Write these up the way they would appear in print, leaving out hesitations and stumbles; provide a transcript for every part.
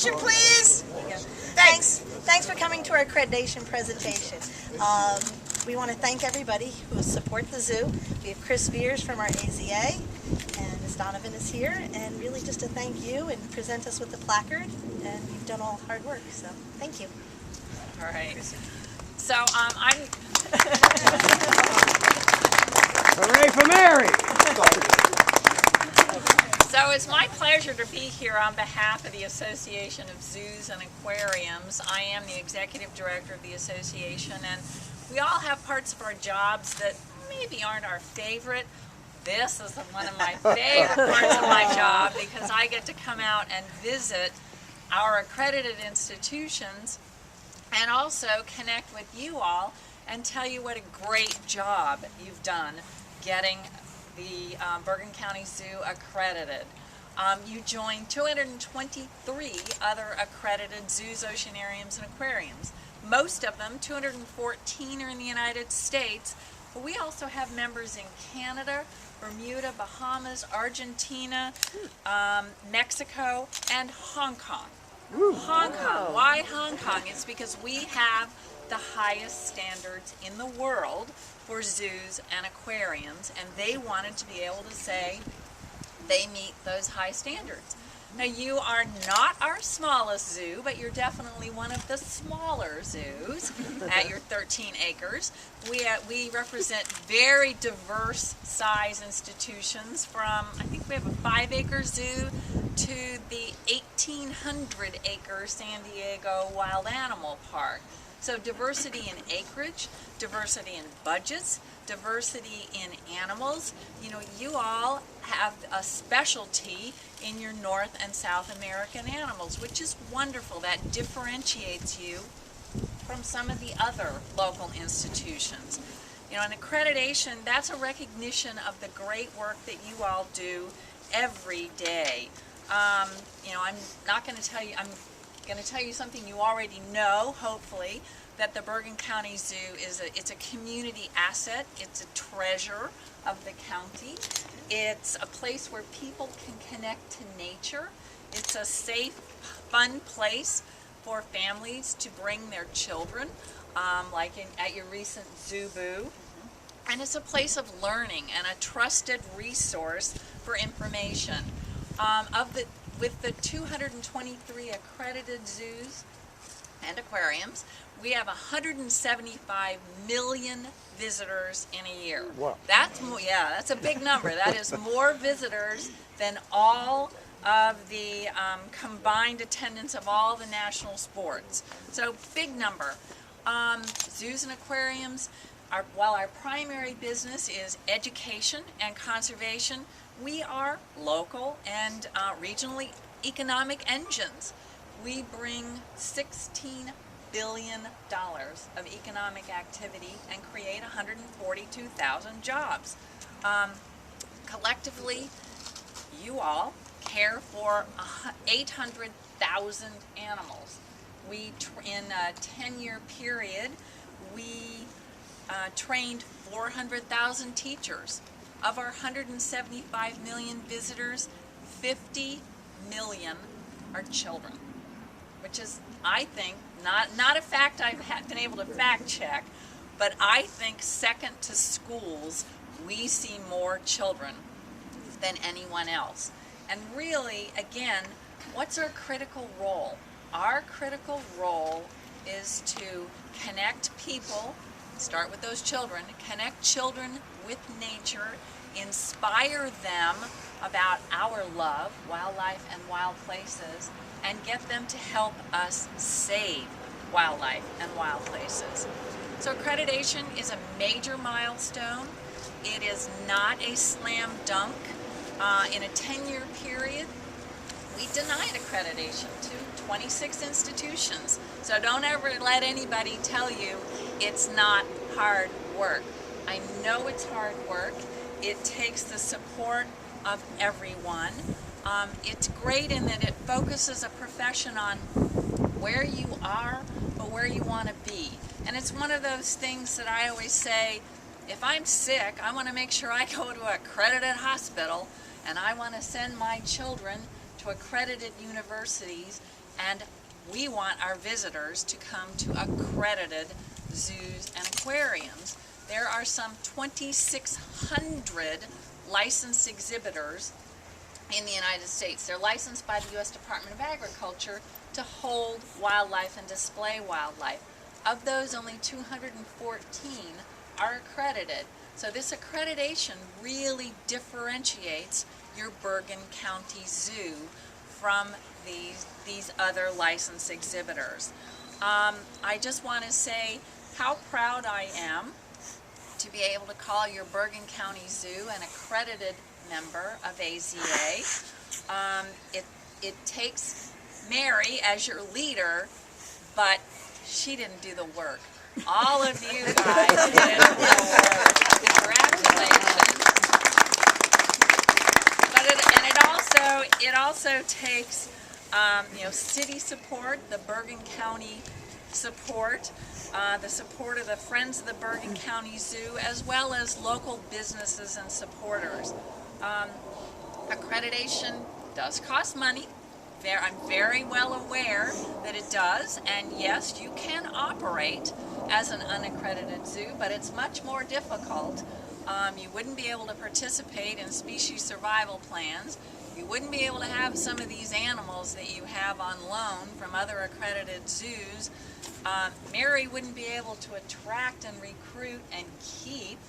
picture, please. Thanks for coming to our accreditation presentation. We want to thank everybody who support the zoo. We have Chris Veers from our AZA, and Ms. Donovan is here, and really just to thank you and present us with the placard, and you've done all hard work, so thank you. All right. So I'm... Hooray for Mary! So it's my pleasure to be here on behalf of the Association of Zoos and Aquariums. I am the executive director of the association, and we all have parts of our jobs that maybe aren't our favorite. This is one of my favorite parts of my job because I get to come out and visit our accredited institutions and also connect with you all and tell you what a great job you've done getting the Bergen County Zoo accredited. You joined 223 other accredited zoos, oceanariums, and aquariums. Most of them, 214, are in the United States, but we also have members in Canada, Bermuda, Bahamas, Argentina, Mexico, and Hong Kong. Hong Kong. Why Hong Kong? It's because we have the highest standards in the world for zoos and aquariums, and they wanted to be able to say they meet those high standards. Now, you are not our smallest zoo, but you're definitely one of the smaller zoos at your 13 acres. We represent very diverse size institutions from, I think we have a 5-acre zoo to the 1,800-acre San Diego Wild Animal Park. So diversity in acreage, diversity in budgets, diversity in animals. You know, you all have a specialty in your North and South American animals, which is wonderful. That differentiates you from some of the other local institutions. You know, an accreditation, that's a recognition of the great work that you all do every day. You know, I'm not going to tell you, I'm going to tell you something you already know, hopefully, that the Bergen County Zoo it's a community asset. It's a treasure of the county. It's a place where people can connect to nature. It's a safe, fun place for families to bring their children, like at your recent Zoo Boo. And it's a place of learning and a trusted resource for information. With the 223 accredited zoos and aquariums, we have 175 million visitors in a year. Wow. That's more, yeah, that's a big number. That is more visitors than all of the combined attendance of all the national sports. So big number. Zoos and aquariums, while our primary business is education and conservation, we are local and regionally economic engines. We bring $16 billion of economic activity and create 142,000 jobs. Collectively, you all care for 800,000 animals. In a 10-year period, we trained 400,000 teachers. Of our 175 million visitors, 50 million are children, which is, I think, not a fact I've been able to fact check, but I think second to schools, we see more children than anyone else. And really, again, what's our critical role? Our critical role is to connect people, start with those children, connect children with nature, inspire them about our love, wildlife and wild places, and get them to help us save wildlife and wild places. So accreditation is a major milestone. It is not a slam dunk. In a 10-year period, we denied accreditation to 26 institutions. So don't ever let anybody tell you it's not hard work. I know it's hard work. It takes the support of everyone. It's great in that it focuses a profession on where you are, but where you want to be. And it's one of those things that I always say, if I'm sick, I want to make sure I go to an accredited hospital, and I want to send my children to accredited universities and we want our visitors to come to accredited zoos and aquariums. There are some 2,600 licensed exhibitors in the United States. They're licensed by the U.S. Department of Agriculture to hold wildlife and display wildlife. Of those, only 214 are accredited. So this accreditation really differentiates your Bergen County Zoo from these other licensed exhibitors. I just want to say how proud I am to be able to call your Bergen County Zoo an accredited member of AZA. It takes Mary as your leader, but she didn't do the work. All of you guys did the work. Congratulations. But it also takes city support, the Bergen County support, the support of the Friends of the Bergen County Zoo, as well as local businesses and supporters. Accreditation does cost money. I'm very well aware that it does, and yes, you can operate as an unaccredited zoo, but it's much more difficult. You wouldn't be able to participate in species survival plans. You wouldn't be able to have some of these animals that you have on loan from other accredited zoos. Mary wouldn't be able to attract and recruit and keep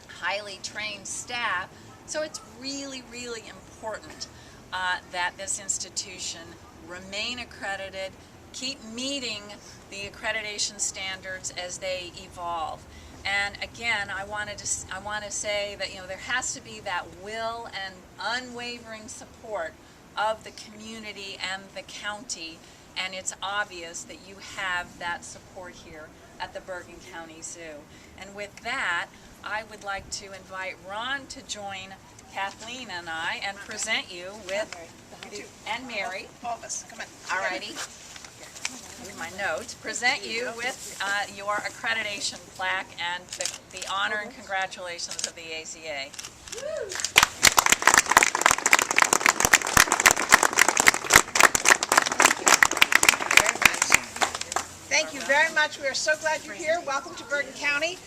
highly trained staff. So it's really, really important that this institution remain accredited, keep meeting the accreditation standards as they evolve. And again, I want to say that there has to be that will and unwavering support of the community and the county, and it's obvious that you have that support here at the Bergen County Zoo. And with that, I would like to invite Ron to join Kathleen and I and present you with, and Mary. All of us, come on. Alrighty. Read my notes. Present you with your accreditation plaque and the honor and congratulations of the AZA. Thank you very much. We are so glad you're here. Welcome to Bergen County.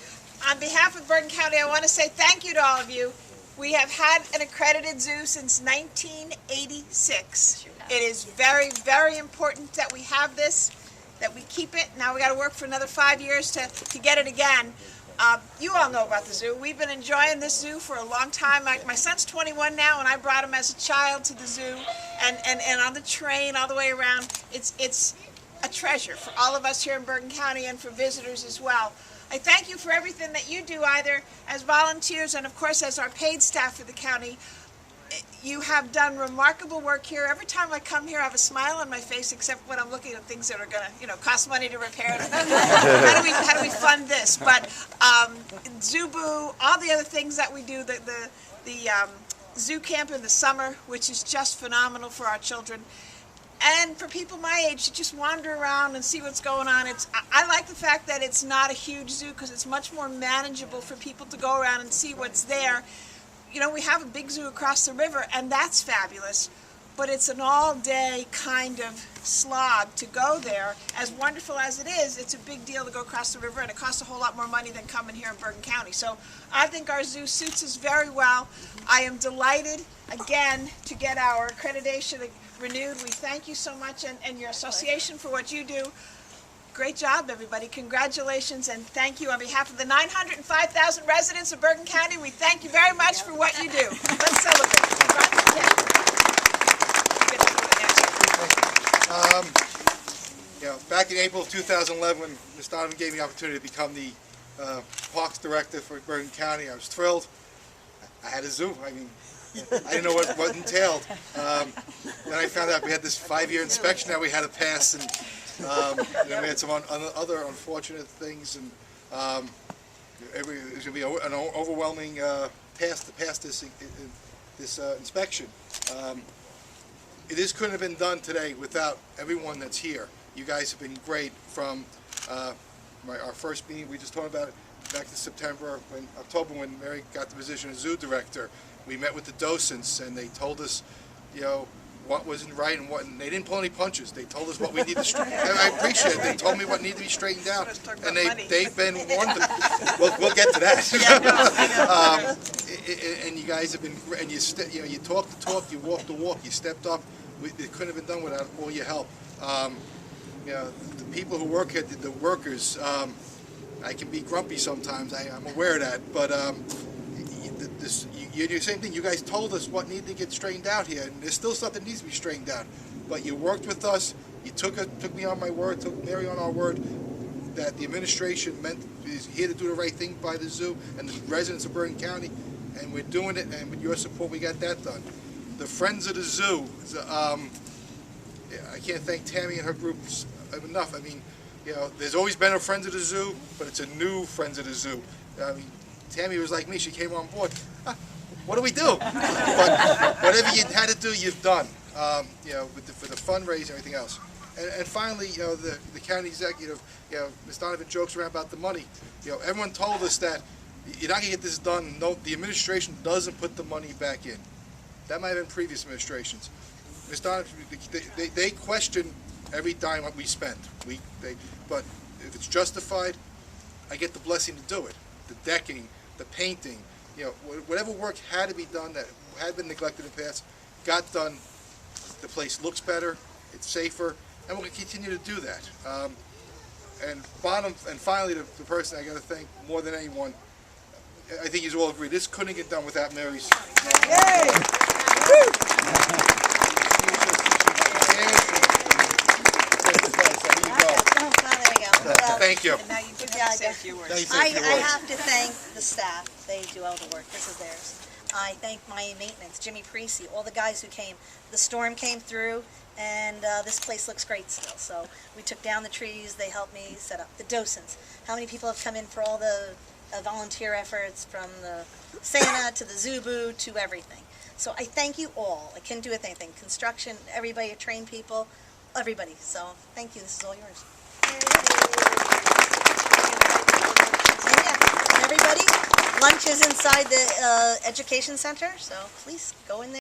On behalf of Bergen County, I want to say thank you to all of you. We have had an accredited zoo since 1986. It is very, very important that we have this, that we keep it. Now we got to work for another 5 years to get it again. You all know about the zoo. We've been enjoying this zoo for a long time. My son's 21 now, and I brought him as a child to the zoo, and on the train all the way around. It's a treasure for all of us here in Bergen County and for visitors as well. I thank you for everything that you do, either as volunteers and of course as our paid staff for the county. You have done remarkable work here. Every time I come here, I have a smile on my face, except when I'm looking at things that are going to, cost money to repair. How do we fund this? But Zubu, all the other things that we do, the zoo camp in the summer, which is just phenomenal for our children. And for people my age to just wander around and see what's going on. I like the fact that it's not a huge zoo because it's much more manageable for people to go around and see what's there. We have a big zoo across the river, and that's fabulous, but it's an all-day kind of slog to go there. As wonderful as it is, it's a big deal to go across the river, and it costs a whole lot more money than coming here in Bergen County. So I think our zoo suits us very well. I am delighted, again, to get our accreditation renewed. We thank you so much, and your association for what you do. Great job, everybody. Congratulations, and thank you on behalf of the 905,000 residents of Bergen County. We thank you very much for what you do. Let's celebrate. Back in April of 2011, when Ms. Donovan gave me the opportunity to become the Parks Director for Bergen County, I was thrilled. I had a zoo. I didn't know what entailed. Then I found out we had this 5-year inspection that we had to pass, and then we had some other unfortunate things, and it was going to be an overwhelming task to pass this inspection. This couldn't have been done today without everyone that's here. You guys have been great from our first meeting. We just talked about it back in October when Mary got the position of zoo director. We met with the docents, and they told us, what wasn't right and what, and they didn't pull any punches. They told us what we needed to straighten. I appreciate it. They told me what needed to be straightened out, and they've been wonderful. We'll get to that. And you guys have been, and you talked the talk, you walked the walk, you stepped up. It couldn't have been done without all your help. The people who work here, the workers. I can be grumpy sometimes. I'm aware of that, but you do the same thing. You guys told us what needed to get straightened out here, and there's still stuff that needs to be straightened out. But you worked with us. You took me on my word, took Mary on our word, that the administration is here to do the right thing by the zoo and the residents of Bergen County, and we're doing it. And with your support, we got that done. The Friends of the Zoo. I can't thank Tammy and her group enough. I mean, there's always been a Friends of the Zoo, but it's a new Friends of the Zoo. I mean, Tammy was like me. She came on board. What do we do? But whatever you had to do, you've done. For the fundraising and everything else. And finally, the county executive, Ms. Donovan jokes around about the money. Everyone told us that you're not going to get this done. No, the administration doesn't put the money back in. That might have been previous administrations. Ms. Donovan, they question every dime what we spend. But if it's justified, I get the blessing to do it. The decking, the painting, whatever work had to be done that had been neglected in the past, got done. The place looks better, it's safer, and we're going to continue to do that. And finally, the person I got to thank more than anyone, I think you all agree, this couldn't get done without Mary's. Yay! Thank you. Now you do have to say a few words. I have to thank the staff. They do all the work. This is theirs. I thank my maintenance, Jimmy Parisi, all the guys who came. The storm came through, and this place looks great still. So we took down the trees. They helped me set up. The docents. How many people have come in for all the volunteer efforts, from the Santa to the Zubu to everything. So I thank you all. I couldn't do a thing. Construction, everybody, trained people, everybody. So thank you. This is all yours. And everybody, lunch is inside the education center, so please go in there.